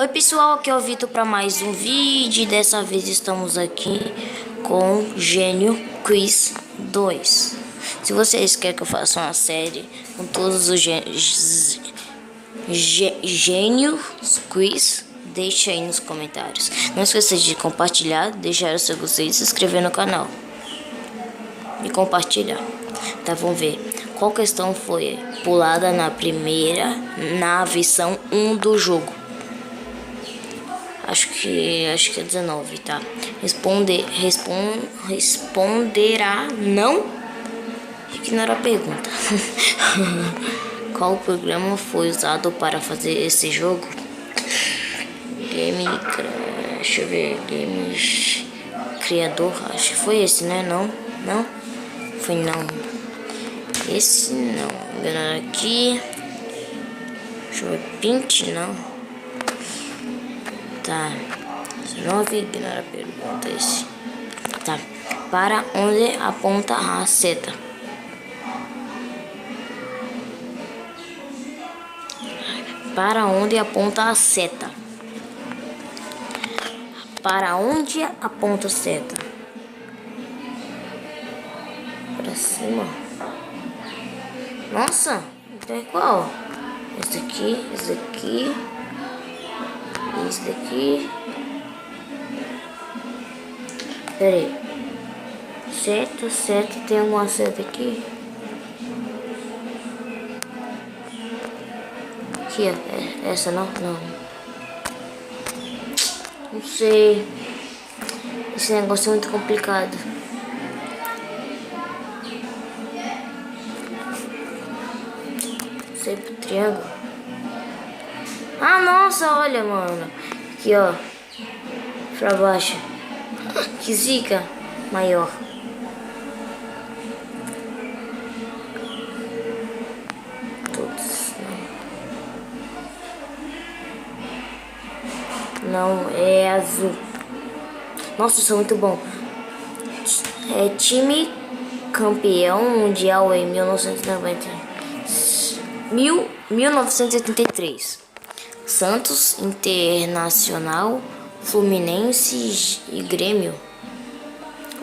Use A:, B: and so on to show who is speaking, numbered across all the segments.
A: Oi pessoal, aqui é o Vitor para mais um vídeo. Dessa vez estamos aqui com Gênio Quiz 2. Se vocês querem que eu faça uma série com todos os Gênios Quiz, deixa aí nos comentários. Não esqueça de compartilhar, deixar o seu gostei e se inscrever no canal. E compartilhar. Tá, vamos ver. Qual questão foi pulada na versão 1 do jogo? Acho que é 19, tá? Responderá não? Ignora a pergunta. Qual programa foi usado para fazer esse jogo? Deixa eu ver. Games Criador. Acho que foi esse, né? Não? Foi não. Esse não. Ignorar aqui. Deixa eu ver. Paint, não. Tá. 19, ignora a pergunta. Esse. Tá. Para onde aponta a seta? Para onde aponta a seta? Para onde aponta a seta? Para cima. Nossa, então é qual? Esse daqui, esse daqui, esse daqui. Pera aí. Seta, tem alguma seta aqui? Aqui, ó. Essa não? Não sei. Esse negócio é muito complicado. Sempre triângulo. Ah, nossa, olha, mano. Aqui, ó. Pra baixo. Que zica maior. Todos. Não, é azul. Nossa, isso é muito bom. É time campeão mundial em 1983. Santos, Internacional, Fluminense e Grêmio.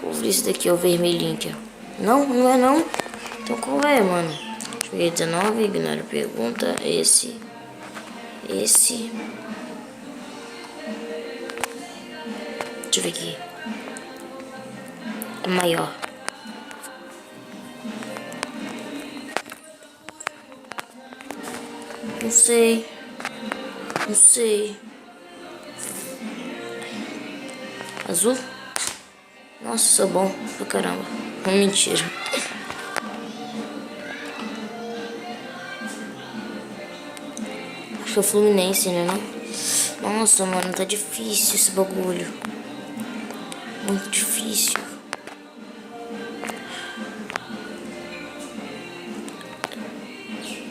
A: Vou ver esse daqui, o vermelhinho aqui. Não é não. Então qual é, mano? Joguei 19, ignora a pergunta. Esse. Deixa eu ver aqui. É maior. Não sei. Azul? Nossa, sou bom pra caramba. Mentira. Acho que é o Fluminense, né? Não? Nossa, mano, tá difícil esse bagulho. Muito difícil.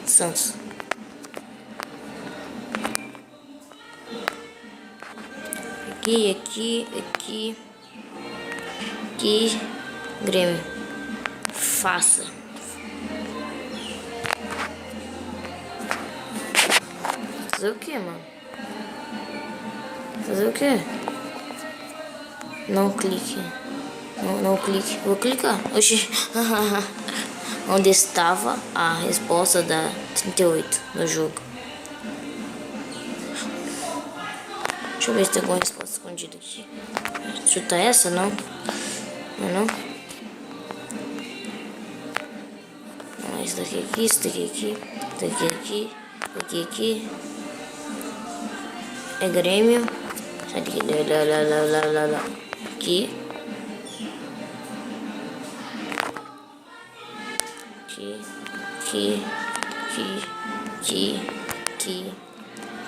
A: Santos. Aqui. Grêmio. Faça. Fazer o que, mano? Fazer o que? Não clique. Não clique. Vou clicar. Oxi. Onde estava a resposta da 38 no jogo? Deixa eu ver se tem alguma resposta escondida aqui. Chuta essa, não? Não? Não, esse daqui aqui, esse daqui aqui, aqui. É Grêmio. Aqui. Aqui.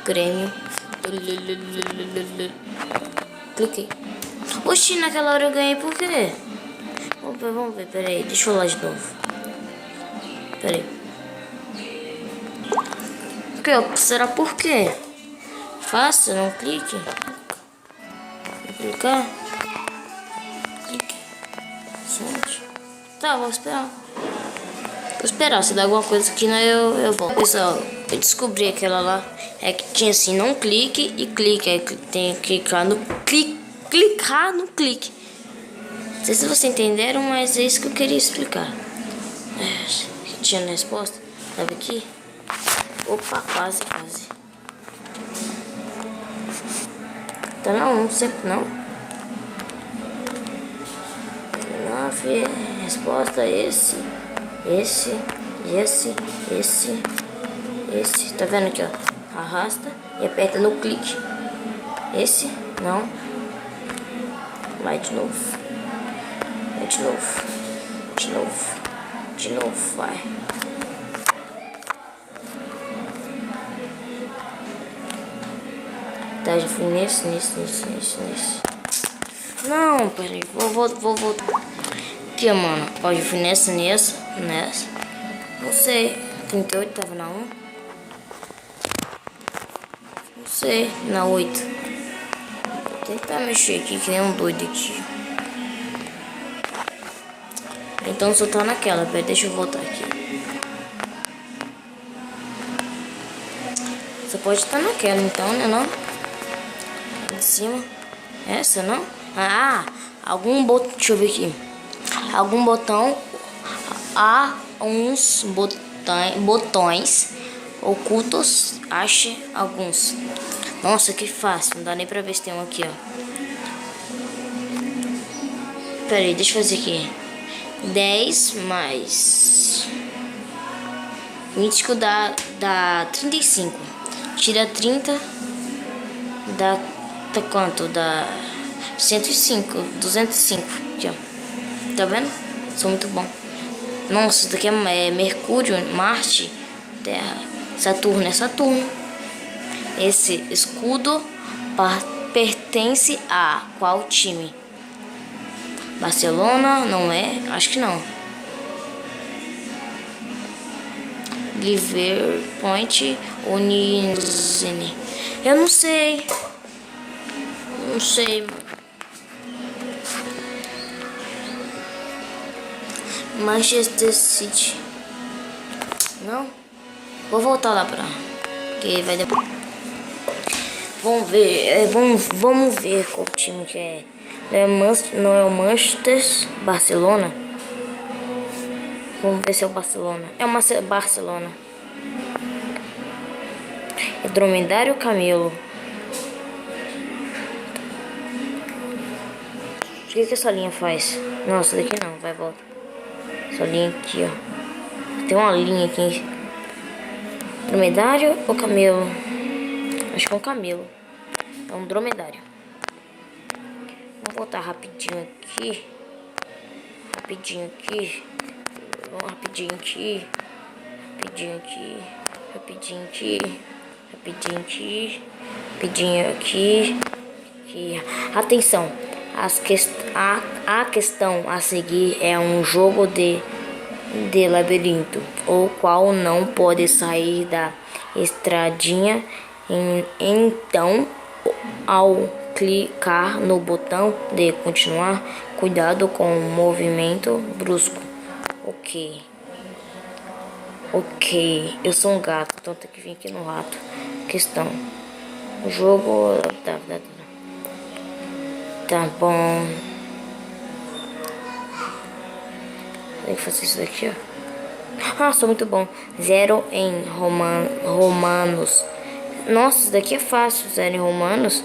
A: Grêmio. Cliquei. Oxi, naquela hora eu ganhei por quê? Vamos ver, peraí. Deixa eu lá de novo. Peraí. Será por quê? Faça, não clique. Vou clicar. Clique. Solte. Tá, vou esperar. Se der alguma coisa aqui, né, eu volto. Pessoal, eu descobri aquela lá. É que tinha assim, não clique e clique. Aí tem que clicar no clique. Clicar no clique. Não sei se vocês entenderam, mas é isso que eu queria explicar. Tinha a resposta. Tava aqui. Opa, quase. Então não sei não. Não, filho. Resposta é esse. Tá vendo aqui, ó? Arrasta e aperta no clique. Esse, não. Vai de novo. De novo, vai. Tá, já fui nesse. Não, peraí. Vou voltar. Aqui, mano. Ó, já fui nessa. Não sei. 38 tava na 1. Não sei. Na 8. Vou tentar mexer aqui, que nem um doido aqui. Então só tá naquela. Pera, deixa eu voltar aqui. Você pode estar naquela, então, né? Não? De cima. Essa, não? Ah, algum botão. Deixa eu ver aqui. Algum botão. Há uns botões ocultos. Ache alguns. Nossa, que fácil. Não dá nem pra ver se tem um aqui, ó. Pera aí, deixa eu fazer aqui. 10 mais 20 dá 35. Tira 30. Dá quanto? Dá 105. 205. Aqui, ó. Tá vendo? Sou muito bom. Nossa, isso daqui é Mercúrio, Marte, Terra, Saturno. É Saturno. Esse escudo pertence a qual time? Barcelona? Não é? Acho que não. Liverpool ou Nizene? Eu não sei. Não sei. Manchester City. Não? Vou voltar lá pra... Que vai depois. Vamos ver. Vamos ver qual time que é. Não é o Manchester, Barcelona. Vamos ver se é o Barcelona. É uma Barcelona. É dromedário ou camelo? O que essa linha faz? Não, essa daqui não, vai volta. Essa linha aqui, ó. Tem uma linha aqui. Dromedário ou camelo? Acho que é um camelo. É um dromedário. Vou voltar rapidinho aqui. Rapidinho aqui. Atenção. A questão a seguir é um jogo de labirinto, o qual não pode sair da estradinha. Então, ao clicar no botão de continuar, cuidado com o movimento brusco. Ok, eu sou um gato, então tem que vir aqui no rato. Questão. O jogo... Tá bom. Tem que fazer isso daqui, ó. Ah, sou muito bom. 0 em romanos. Nossa, isso daqui é fácil. 0 em romanos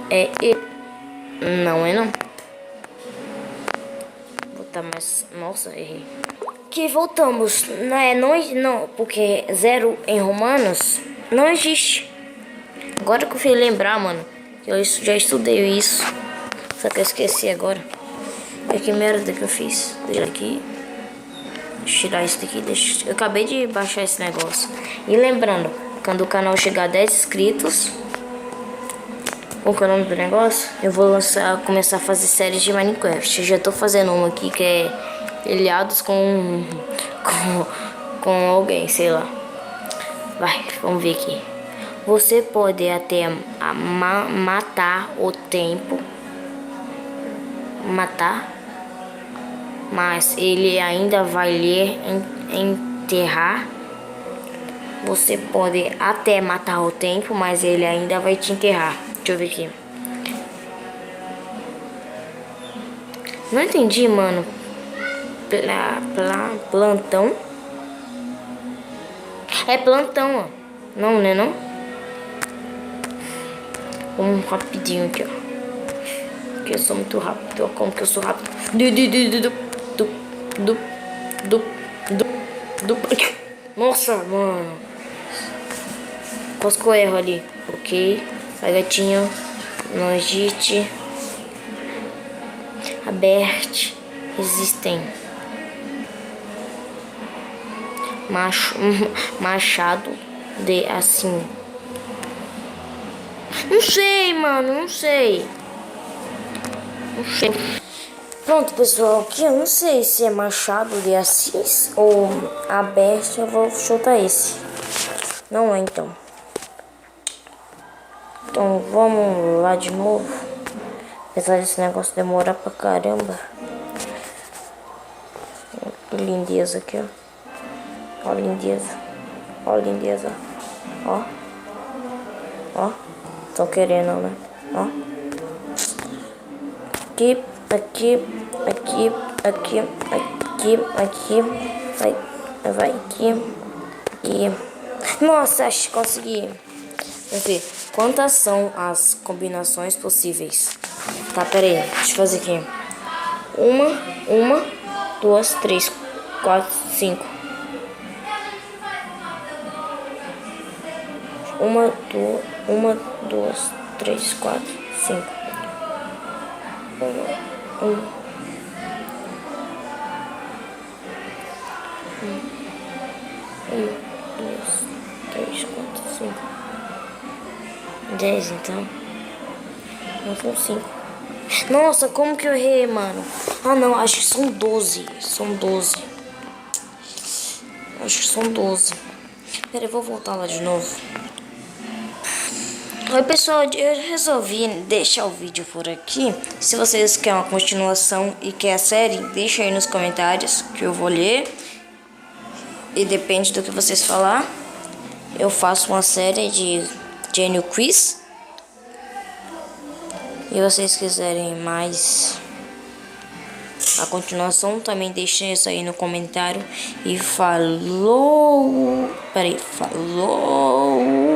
A: é E. Não é não. Vou botar mais... Nossa, errei. Que voltamos. Não, porque 0 em romanos não existe. Agora que eu fui lembrar, mano. Eu já estudei isso. Só que eu esqueci agora. Que merda que eu fiz. Deixa aqui. Deixa eu tirar isso daqui. Eu acabei de baixar esse negócio. E lembrando, quando o canal chegar a 10 inscritos, qual que é o nome do negócio? Eu vou começar a fazer séries de Minecraft. Eu já tô fazendo uma aqui que é ilhados com alguém, sei lá. Vai, vamos ver aqui. Você pode até matar o tempo. Mas ele ainda vai lhe enterrar. você pode até matar o tempo, mas ele ainda vai te enterrar. Deixa eu ver aqui. Não entendi, mano. Plantão. É plantão, ó. Não, né não? Vamos rapidinho aqui, ó. Porque eu sou muito rápido. Ó, como que eu sou rápido. Nossa, mano. Quase que eu erro ali. Ok. Vai, gatinho. Nojite. Aberte. Existem. Machado de assim. Não sei, mano. Não sei. Pronto, pessoal. Aqui eu não sei se é Machado de Assis ou Aberte. Eu vou chutar esse. Não é, então. Então vamos lá de novo. Apesar desse negócio demorar pra caramba. Que lindeza aqui, ó. Ó, lindeza. Ó, lindeza. Ó. Ó. Tô querendo, né? Ó. Aqui, aqui, aqui, aqui, aqui, aqui. Vai aqui. E... Nossa, acho que consegui. Vamos ver. Quantas são as combinações possíveis? Tá, pera aí. Deixa eu fazer aqui. Uma, duas, três, quatro, cinco. Uma, duas, três, quatro, cinco. Uma, duas, três, quatro, cinco. 10, então. Não são 5. Nossa, como que eu errei, mano? Ah, não, acho que são 12. São 12. Acho que são 12. Pera, eu vou voltar lá de novo. Oi, pessoal, eu resolvi deixar o vídeo por aqui. Se vocês querem uma continuação e quer a série, deixa aí nos comentários que eu vou ler. E depende do que vocês falar, eu faço uma série de Genial Quiz. E vocês quiserem mais a continuação, também deixem isso aí no comentário. E falou! Peraí, falou!